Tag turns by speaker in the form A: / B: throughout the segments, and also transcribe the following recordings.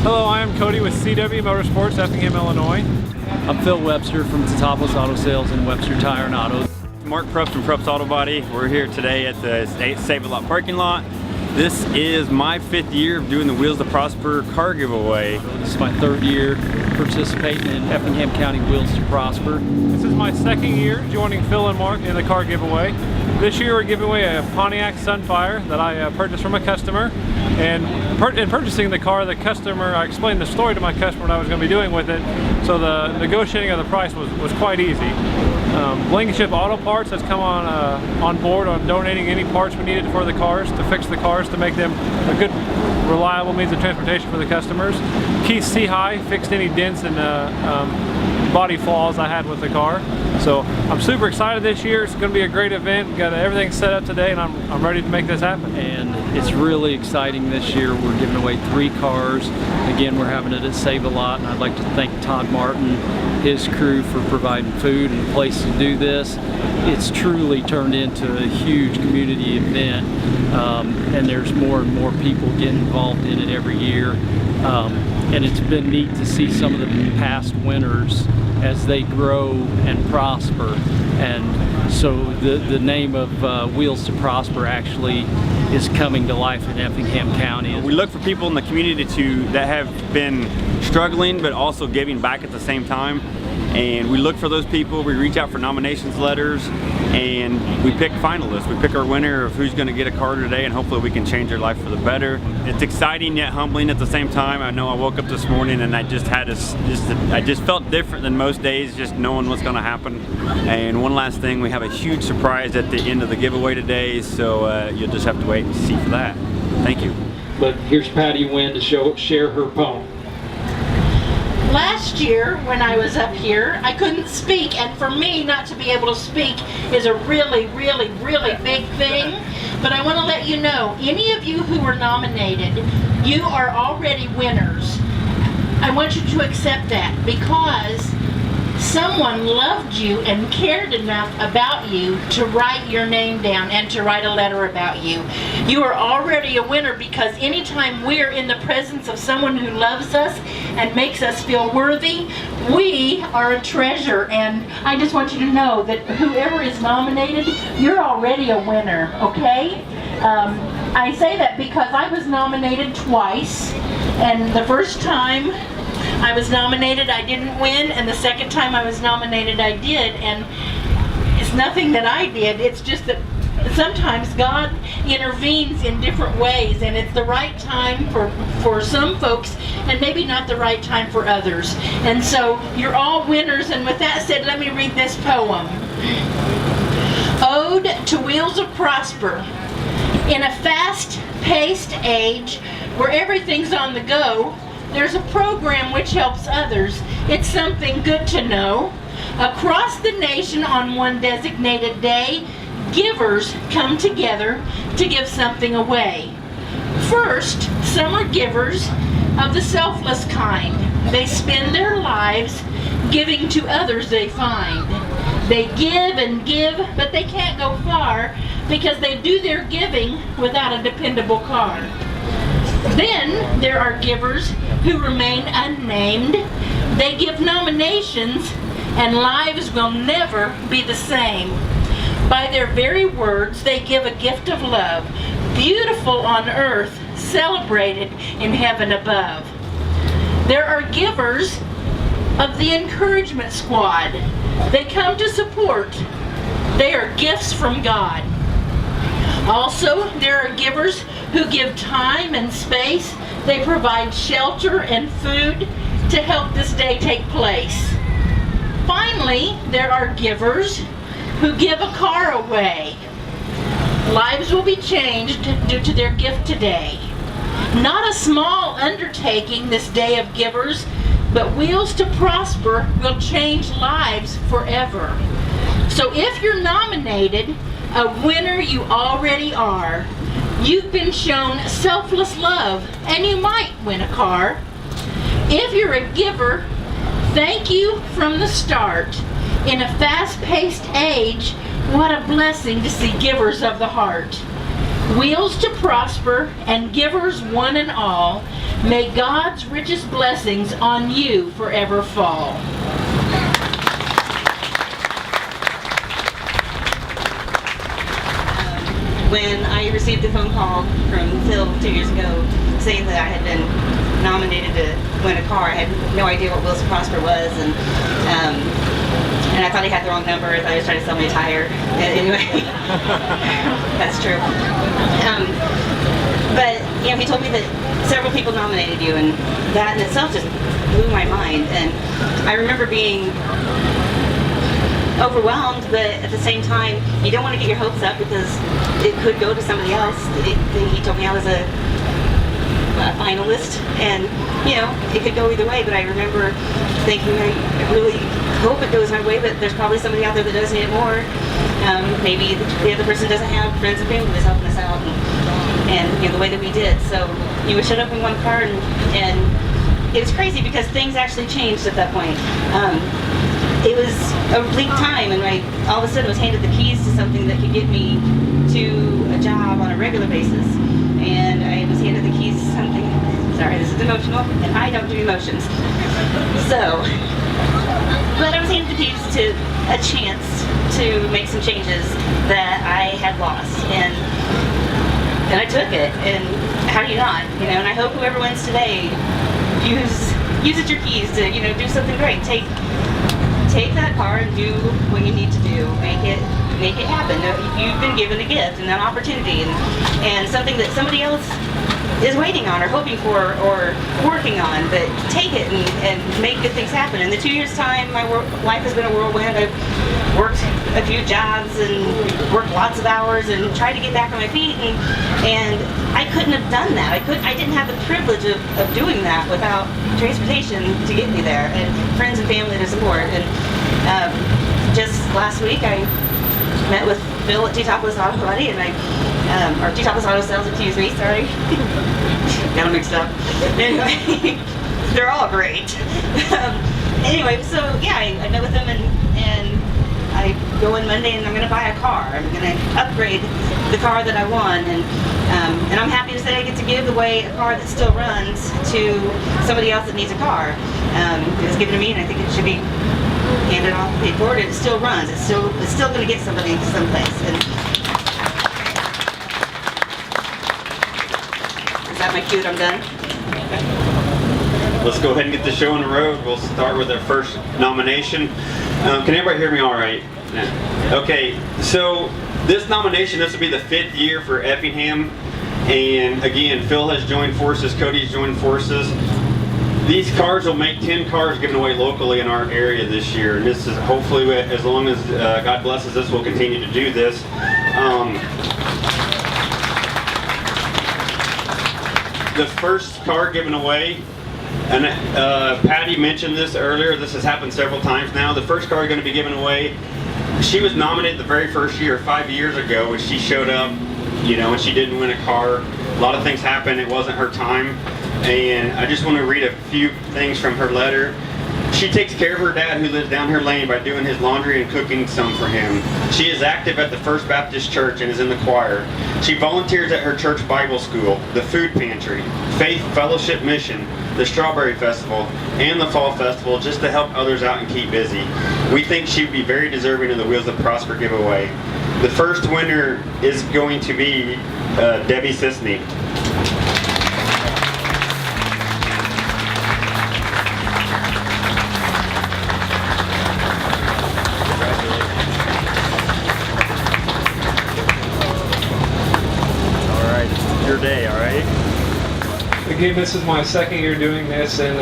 A: Hello, I am Cody with CW Motorsports, Effingham, Illinois.
B: I'm Phil Webster from Teutopolis Auto Sales in Webster Tire and Auto.
C: Mark Probst from Probst Auto Body. We're here today at the Save A Lot parking lot. This is my 5th year of doing the Wheels to Prosper car giveaway.
B: This is my 3rd year participating in Effingham County Wheels to Prosper.
A: This is my 2nd year joining Phil and Mark in the car giveaway. This year we're giving away a Pontiac Sunfire that I purchased from a customer. And in purchasing the car, the customer, I explained the story to my customer what I was going to be doing with it, so the negotiating of the price was quite easy. Blankenship Auto Parts has come on board on donating any parts we needed for the cars, to fix the cars, to make them a good, reliable means of transportation for the customers. Keith Seahigh fixed any dents and body flaws I had with the car. So I'm super excited this year. It's going to be a great event. We've got everything set up today, and I'm ready to make this happen.
B: And it's really exciting this year. We're giving away 3 cars. Again, we're having it at Save A Lot, and I'd like to thank Todd Martin, his crew, for providing food and a place to do this. It's truly turned into a huge community event, and there's more and more people getting involved in it every year. And it's been neat to see some of the past winners as they grow and prosper. And so the name of Wheels to Prosper actually is coming to life in Effingham County.
C: We look for people in the community that have been struggling but also giving back at the same time. And we look for those people, we reach out for nominations letters, and we pick finalists. We pick our winner of who's going to get a car today, and hopefully we can change their life for the better. It's exciting yet humbling at the same time. I know I woke up this morning and I just had I just felt different than most days, just knowing what's going to happen. And one last thing, we have a huge surprise at the end of the giveaway today, so you'll just have to wait and see for that. Thank you.
B: But here's Patty Wynn to share her poem.
D: Last year, when I was up here, I couldn't speak, and for me not to be able to speak is a really, really, really big thing. But I want to let you know, any of you who were nominated, you are already winners. I want you to accept that, because someone loved you and cared enough about you to write your name down and to write a letter about you. You are already a winner, because anytime we're in the presence of someone who loves us and makes us feel worthy, we are a treasure. And I just want you to know that whoever is nominated, you're already a winner, okay? I say that because I was nominated twice, and the first time I was nominated, I didn't win, and the second time I was nominated, I did. And it's nothing that I did, it's just that sometimes God intervenes in different ways, and it's the right time for some folks, and maybe not the right time for others. And so you're all winners, and with that said, let me read this poem. Ode to Wheels to Prosper. In a fast-paced age where everything's on the go, there's a program which helps others. It's something good to know. Across the nation on one designated day, givers come together to give something away. First, some are givers of the selfless kind. They spend their lives giving to others they find. They give and give, but they can't go far because they do their giving without a dependable car. Then there are givers who remain unnamed. They give nominations, and lives will never be the same. By their very words, they give a gift of love, beautiful on earth, celebrated in heaven above. There are givers of the encouragement squad. They come to support. They are gifts from God. Also, there are givers who give time and space. They provide shelter and food to help this day take place. Finally, there are givers who give a car away. Lives will be changed due to their gift today. Not a small undertaking this day of givers, but Wheels to Prosper will change lives forever. So if you're nominated, a winner you already are. You've been shown selfless love, and you might win a car. If you're a giver, thank you from the start. In a fast-paced age, what a blessing to see givers of the heart. Wheels to prosper, and givers one and all, may God's richest blessings on you forever fall.
E: When I received a phone call from Phil 2 years ago saying that I had been nominated to win a car, I had no idea what Wheels to Prosper was, and I thought he had the wrong number. I thought he was trying to sell me a tire. Anyway, that's true. But you know, he told me that several people nominated you, and that in itself just blew my mind. And I remember being overwhelmed, but at the same time, you don't want to get your hopes up because it could go to somebody else. He told me I was a finalist, and you know, it could go either way. But I remember thinking, I really hope it goes my way, but there's probably somebody out there that does need it more. Maybe the other person doesn't have friends and family that's helping us out, and you know, the way that we did. So you would shut up in one car, and it was crazy because things actually changed at that point. It was a bleak time, and I all of a sudden was handed the keys to something that could get me to a job on a regular basis. And I was handed the keys to something, sorry, this is emotional, and I don't do emotions. So, but I was handed the keys to a chance to make some changes that I had lost. And I took it, and how do you not? You know, and I hope whoever wins today uses your keys to, you know, do something great. Take that car and do what you need to do. Make it happen. You've been given a gift and an opportunity, and something that somebody else is waiting on or hoping for or working on. But take it and make good things happen. In the 2 years' time, my life has been a whirlwind. I've worked a few jobs and worked lots of hours and tried to get back on my feet, and I couldn't have done that. I didn't have the privilege of doing that without transportation to get me there, and friends and family to support. And just last week I met with Phil at Teutopolis Auto Body, and or Teutopolis Auto Sales, excuse me, sorry. Got them mixed up. Anyway, they're all great. Anyway, so yeah, I met with them, and I go in Monday and I'm going to buy a car. I'm going to upgrade the car that I won, and I'm happy to say I get to give away a car that still runs to somebody else that needs a car. It was given to me, and I think it should be handed off, paid for it. It still runs. It's still going to get somebody someplace. And is that my cue? I'm done.
C: Let's go ahead and get the show on the road. We'll start with our first nomination. Can everybody hear me all right? Okay, so this nomination, this will be the 5th year for Effingham. And again, Phil has joined forces, Cody's joined forces. These cars will make 10 cars given away locally in our area this year. And this is hopefully, as long as God blesses us, we'll continue to do this. The first car given away, and Patty mentioned this earlier, this has happened several times now. The first car going to be given away, she was nominated the very first year, 5 years ago, when she showed up, you know, and she didn't win a car. A lot of things happened, it wasn't her time. And I just want to read a few things from her letter. She takes care of her dad, who lives down her lane, by doing his laundry and cooking some for him. She is active at the First Baptist Church and is in the choir. She volunteers at her church Bible school, the food pantry, Faith Fellowship Mission, the Strawberry Festival, and the Fall Festival, just to help others out and keep busy. We think she would be very deserving of the Wheels of Prosper giveaway. The first winner is going to be Debbie Sisney. Day, all right?
A: Again, this is my 2nd year doing this, and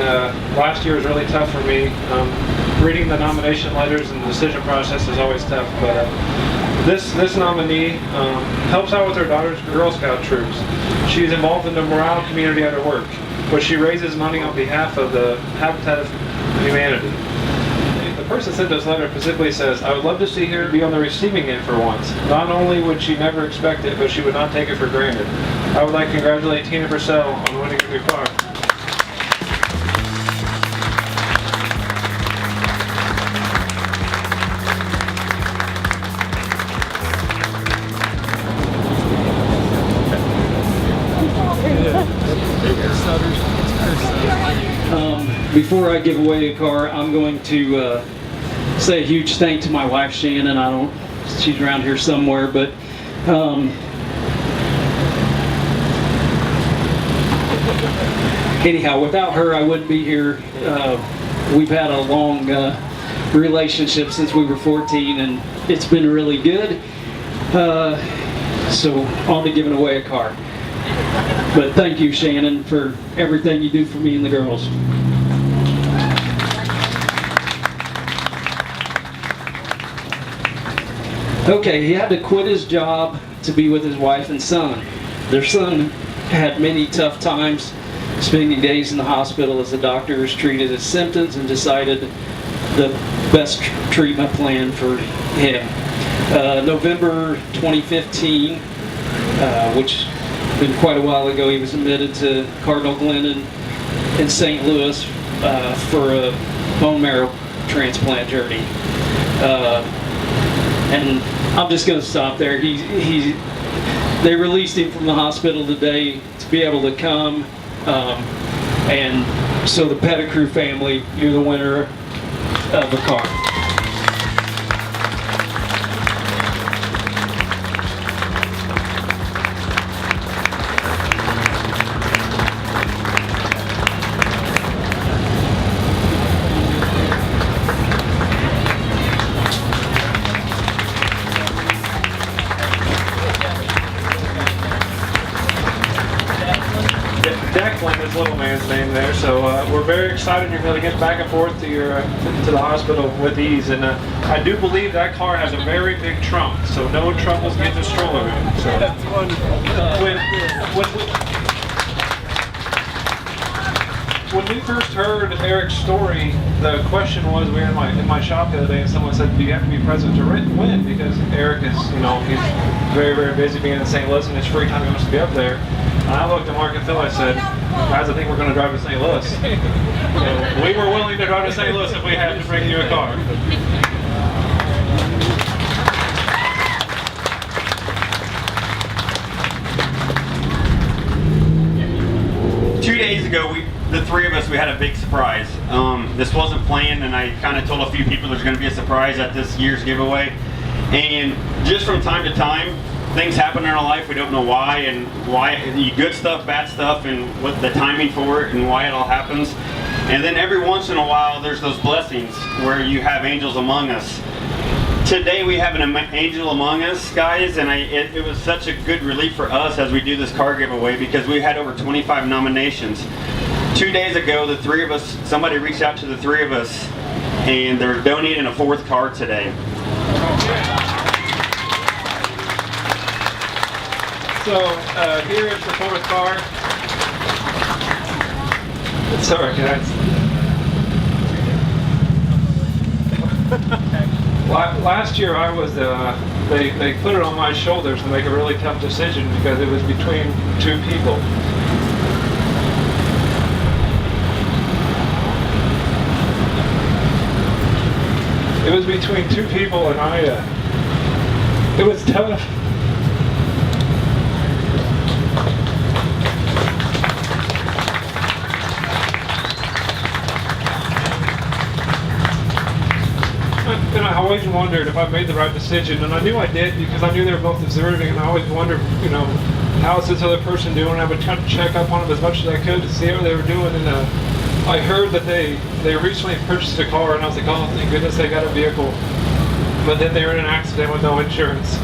A: last year was really tough for me. Reading the nomination letters and the decision process is always tough, but this nominee helps out with her daughter's Girl Scout troops. She's involved in the morale community at her work, but she raises money on behalf of the Habitat of Humanity. The person sent this letter specifically says, "I would love to see her be on the receiving end for once. Not only would she never expect it, but she would not take it for granted. I would like to congratulate Tina Purcell on winning a new car."
B: Before I give away a car, I'm going to say a huge thank to my wife Shannon. She's around here somewhere, but anyhow, without her I wouldn't be here. We've had a long relationship since we were 14, and it's been really good. So on to giving away a car. But thank you, Shannon, for everything you do for me and the girls. Okay, he had to quit his job to be with his wife and son. Their son had many tough times, spending days in the hospital as the doctors treated his symptoms and decided the best treatment plan for him. November 2015, which has been quite a while ago, he was admitted to Cardinal Glennon in St. Louis for a bone marrow transplant journey. And I'm just going to stop there. They released him from the hospital today to be able to come. And so the Pettigrew family, you're the winner of the car.
A: His little man's name there, so we're very excited you're going to get back and forth to your to the hospital with ease. And I do believe that car has a very big trunk, so no troubles getting the stroller in. So when we first heard Eric's story, the question was, we were in my shop the other day, and someone said, "Do you have to be present to win?" Because Eric is, he's very, very busy being in St. Louis, and his free time he wants to be up there. And I looked at Mark and Phil, I said, "Guys, I think we're going to drive to St. Louis." So we were willing to drive to St. Louis if we had to bring you a car.
C: 2 days ago, the three of us, we had a big surprise. This wasn't planned, and I kind of told a few people there's going to be a surprise at this year's giveaway. And just from time to time, things happen in our life, we don't know why, and why, good stuff, bad stuff, and what the timing for it, and why it all happens. And then every once in a while, there's those blessings where you have angels among us. Today we have an angel among us, guys, and it was such a good relief for us as we do this car giveaway, because we had over 25 nominations. 2 days ago, the three of us, somebody reached out to the three of us, and they're donating a fourth car today.
A: So here is the fourth car. Sorry, guys. Last year I was, they put it on my shoulders to make a really tough decision because it was between two people. It was between two people, and it was tough. And I always wondered if I made the right decision, and I knew I did because I knew they were both deserving, and I always wondered, how's this other person doing? I would try to check up on them as much as I could to see how they were doing, and I heard that they recently purchased a car, and I was like, oh, thank goodness they got a vehicle. But then they were in an accident with no insurance.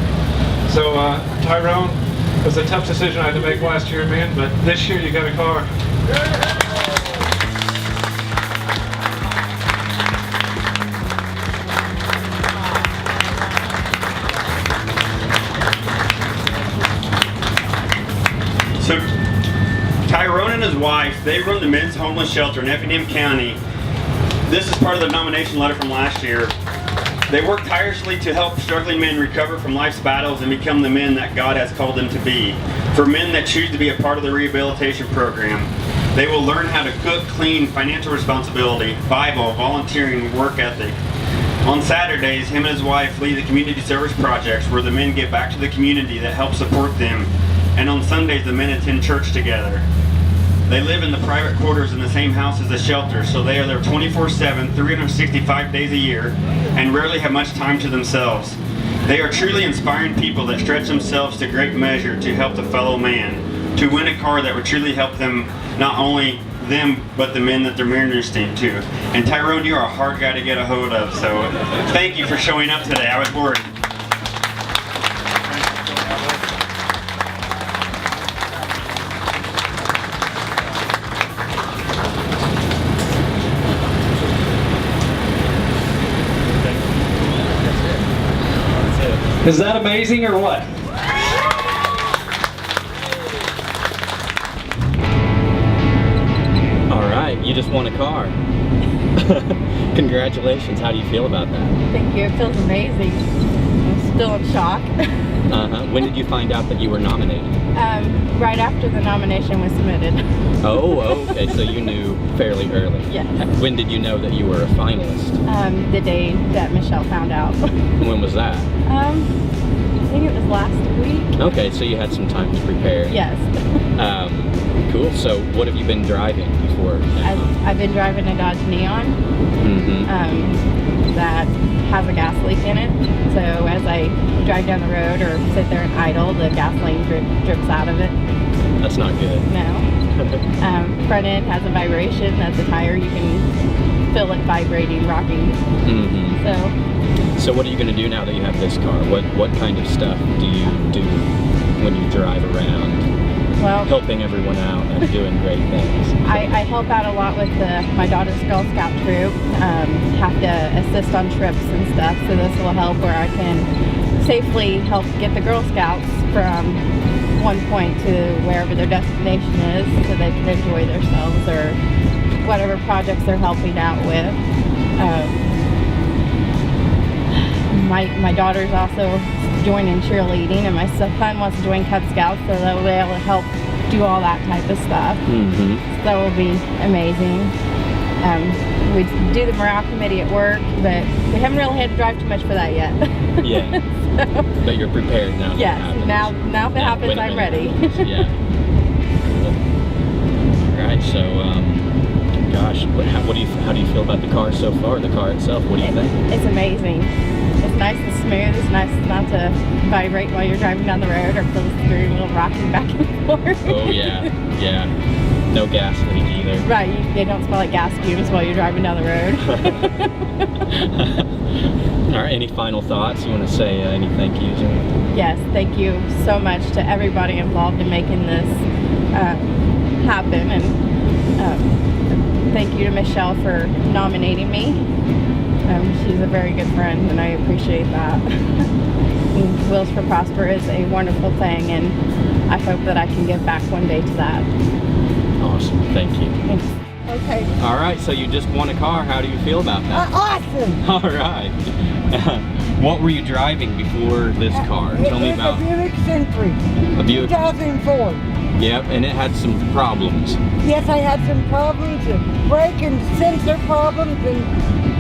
A: So Tyrone, it was a tough decision I had to make last year, man, but this year you got a car.
C: So Tyrone and his wife, they run the men's homeless shelter in Effingham County. This is part of the nomination letter from last year. They work tirelessly to help struggling men recover from life's battles and become the men that God has called them to be. For men that choose to be a part of the rehabilitation program, they will learn how to cook, clean, financial responsibility, Bible, volunteering, work ethic. On Saturdays, him and his wife lead the community service projects where the men give back to the community that helps support them. And on Sundays, the men attend church together. They live in the private quarters in the same house as the shelter, so they are there 24/7, 365 days a year, and rarely have much time to themselves. They are truly inspiring people that stretch themselves to great measure to help the fellow man, to win a car that would truly help them, not only them, but the men that they're ministering to. And Tyrone, you are a hard guy to get a hold of, so thank you for showing up today. I was worried.
B: Is that amazing or what?
F: All right, you just won a car. Congratulations. How do you feel about that?
G: Thank you. It feels amazing. I'm still in shock.
F: When did you find out that you were nominated?
G: Right after the nomination was submitted.
F: Oh, okay, so you knew fairly early.
G: Yes.
F: When did you know that you were a finalist?
G: The day that Michelle found out.
F: When was that?
G: I think it was last week.
F: Okay, so you had some time to prepare.
G: Yes.
F: Cool. So what have you been driving before now?
G: I've been driving a Dodge Neon that has a gas leak in it. So as I drive down the road or sit there and idle, the gasoline drips out of it.
F: That's not good.
G: No. Front end has a vibration. That's a tire. You can feel it vibrating, rocking.
F: So what are you going to do now that you have this car? What kind of stuff do you do when you drive around?
G: Well,
F: helping everyone out and doing great things.
G: I help out a lot with my daughter's Girl Scout troop. Have to assist on trips and stuff, so this will help where I can safely help get the Girl Scouts from one point to wherever their destination is, so they can enjoy themselves or whatever projects they're helping out with. My daughter's also joining cheerleading, and my son wants to join Cub Scouts, so they'll be able to help do all that type of stuff. So that will be amazing. We do the morale committee at work, but we haven't really had to drive too much for that yet.
F: Yeah. So, but you're prepared now.
G: Yes. Now if it happens, I'm ready.
F: Yeah. Cool. All right. So, gosh, how do you feel about the car so far? The car itself. What do you think?
G: It's amazing. It's nice and smooth. It's nice not to vibrate while you're driving down the road or feel the steering wheel rocking back and forth.
F: Oh yeah, yeah. No gas leak either.
G: Right, they don't smell like gas fumes while you're driving down the road.
F: All right, any final thoughts? You want to say any thank yous?
G: Yes, thank you so much to everybody involved in making this happen, and thank you to Michelle for nominating me. She's a very good friend, and I appreciate that. Wheels for Prosper is a wonderful thing, and I hope that I can give back one day to that.
F: Awesome, thank you.
G: Thanks.
H: Okay.
F: All right, so you just won a car. How do you feel about that?
H: Awesome.
F: All right. What were you driving before this car? Tell me about
H: a Buick Century.
F: A Buick
H: 2004.
F: Yep, and it had some problems.
H: Yes, I had some problems, brake and sensor problems, and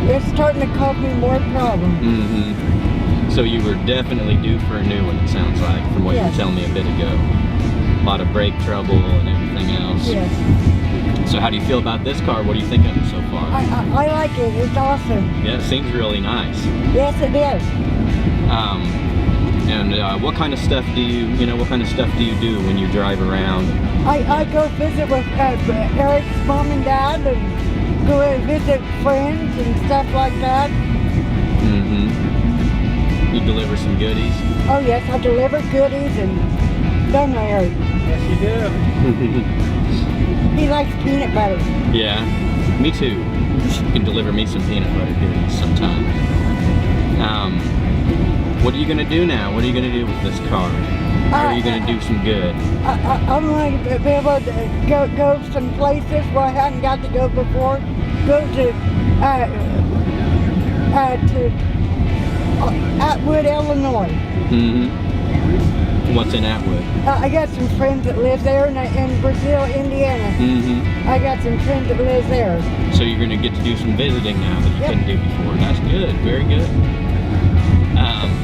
H: it's starting to cause me more problems.
F: So you were definitely due for a new one, it sounds like, from what you were telling me a bit ago. A lot of brake trouble and everything else.
H: Yes.
F: So how do you feel about this car? What do you think of it so far?
H: I like it. It's awesome.
F: Yeah, it seems really nice.
H: Yes, it is.
F: And what kind of stuff do you do when you drive around?
H: I go visit with Eric's mom and dad, and go and visit friends and stuff like that.
F: You deliver some goodies?
H: Oh yes, I deliver goodies, and don't I, Eric?
A: Yes, you do.
H: He likes peanut butter.
F: Yeah, me too. You can deliver me some peanut butter goodies sometime. What are you gonna do now? What are you gonna do with this car? How are you gonna do some good?
H: I'm going to be able to go some places where I hadn't got to go before. Go to Atwood, Illinois.
F: What's in Atwood?
H: I got some friends that live there, and in Brazil, Indiana. I got some friends that live there.
F: So you're going to get to do some visiting now that you couldn't do before. That's good, very good.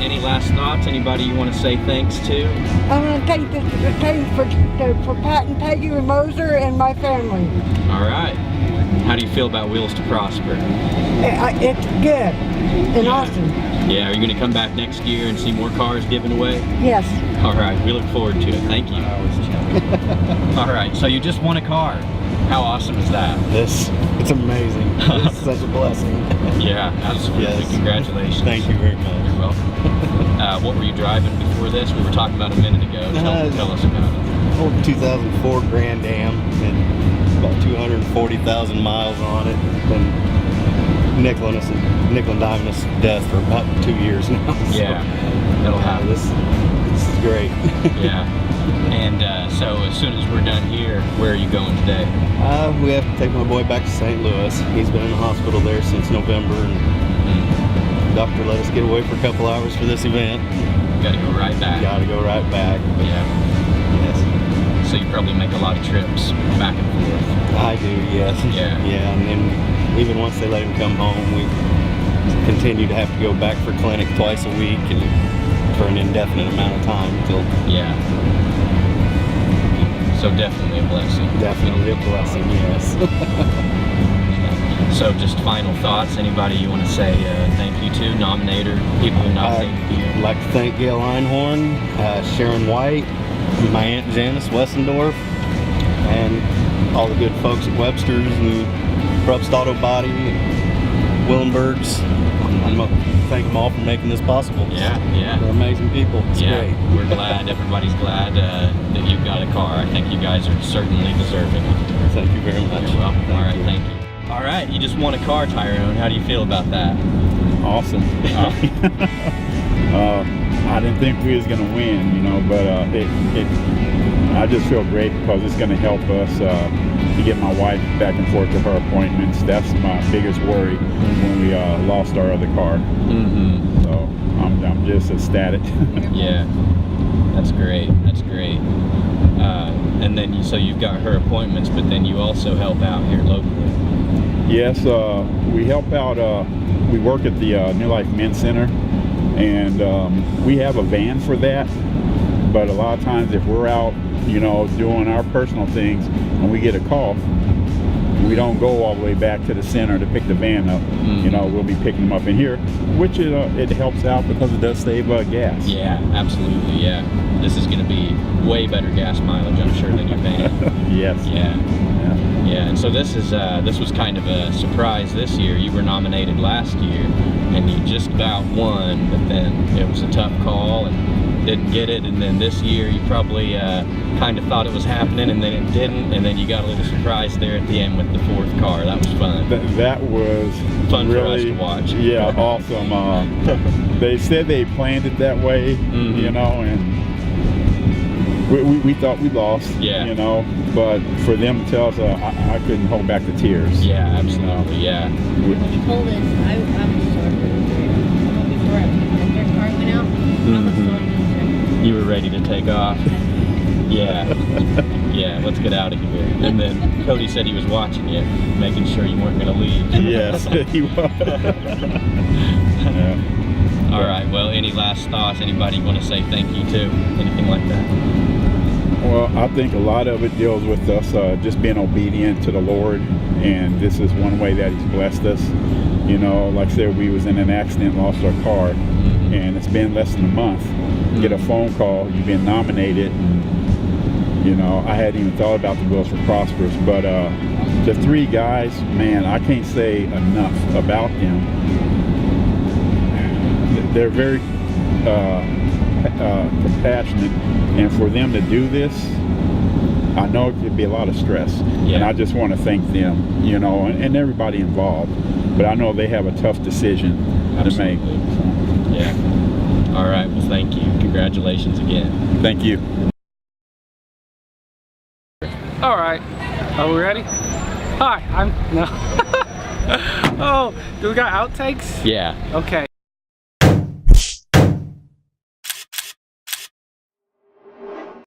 F: any last thoughts? Anybody you want to say thanks to?
H: I want to thank for Pat and Peggy and Moser and my family.
F: All right. How do you feel about Wheels to Prosper?
H: It's good and awesome.
F: Yeah, are you going to come back next year and see more cars given away?
H: Yes.
F: All right, we look forward to it. Thank you. All right, so you just won a car. How awesome is that?
I: It's amazing. It's such a blessing.
F: Yeah, absolutely.
I: Yes.
F: Congratulations.
I: Thank you very much.
F: You're welcome. What were you driving before this? We were talking about a minute ago. Tell us about it.
I: Old 2004 Grand Am, and about 240,000 miles on it. Been nickel and diming us to death for about 2 years now. So,
F: yeah, that'll happen.
I: This is great.
F: Yeah. And so as soon as we're done here, where are you going today?
I: We have to take my boy back to St. Louis. He's been in the hospital there since November, and the doctor let us get away for a couple hours for this event.
F: Gotta go right back.
I: Gotta go right back.
F: Yeah.
I: Yes.
F: So you probably make a lot of trips back and forth.
I: I do, yes.
F: Yeah.
I: Yeah, and then even once they let him come home, we continue to have to go back for clinic twice a week and for an indefinite amount of time until.
F: Yeah. So definitely a blessing.
I: Definitely a blessing, yes.
F: So just final thoughts, anybody you want to say thank you to, nominator, people who nominated you?
I: I'd like to thank Gail Einhorn, Sharon White, my Aunt Janice Wessendorf, and all the good folks at Webster's and Probst Auto Body, Willenborgs. I'm going to thank them all for making this possible.
F: Yeah, yeah.
I: They're amazing people. It's great.
F: We're glad, everybody's glad that you've got a car. I think you guys are certainly deserving.
I: Thank you very much.
F: You're welcome. All right, thank you. All right, you just won a car, Tyrone. How do you feel about that?
J: Awesome. I didn't think we was gonna win, you know, but I just feel great because it's gonna help us to get my wife back and forth to her appointments. That's my biggest worry when we lost our other car.
F: Mm-hmm.
J: So I'm just ecstatic.
F: Yeah, that's great. That's great. And then so you've got her appointments, but then you also help out here locally.
J: Yes, we help out. We work at the New Life Men's Center, and we have a van for that. But a lot of times, if we're out, you know, doing our personal things, and we get a call, we don't go all the way back to the center to pick the van up. Mm-hmm. You know, we'll be picking them up in here, which it helps out because it does save gas.
F: Yeah, absolutely. Yeah, this is going to be way better gas mileage, I'm sure, than your van.
J: Yes.
F: Yeah. Yeah, and so this was kind of a surprise this year. You were nominated last year, and you just about won, but then it was a tough call and didn't get it. And then this year, you probably kind of thought it was happening, and then it didn't. And then you got a little surprise there at the end with the fourth car. That was fun.
J: That was
F: fun
J: really,
F: for us to watch.
J: Yeah, awesome. They said they planned it that way, mm-hmm. you know, and we thought we lost, you know, but for them to tell us, I couldn't hold back the tears.
F: Yeah, absolutely, yeah.
K: When you told us, I was sort of before their car went out, I was sort of
F: you were ready to take off. Yeah, yeah, let's get out of here. And then Cody said he was watching you, making sure you weren't going to leave.
J: Yes, he was.
F: Yeah. All right, well, any last thoughts? Anybody want to say thank you to? Anything like that?
J: Well, I think a lot of it deals with us just being obedient to the Lord, and this is one way that He's blessed us. You know, like I said, we was in an accident, lost our car, and it's been less than a month. Get a phone call, you've been nominated, and, you know, I hadn't even thought about the Wheels to Prosper, but the three guys, man, I can't say enough about them. They're very compassionate, and for them to do this, I know it could be a lot of stress, and I just want to thank them, you know, and everybody involved, but I know they have a tough decision to make.
F: Yeah. All right, well, thank you. Congratulations again.
J: Thank you.
L: All right, are we ready? Hi, I'm no. Oh, do we got outtakes?
F: Yeah.
L: Okay.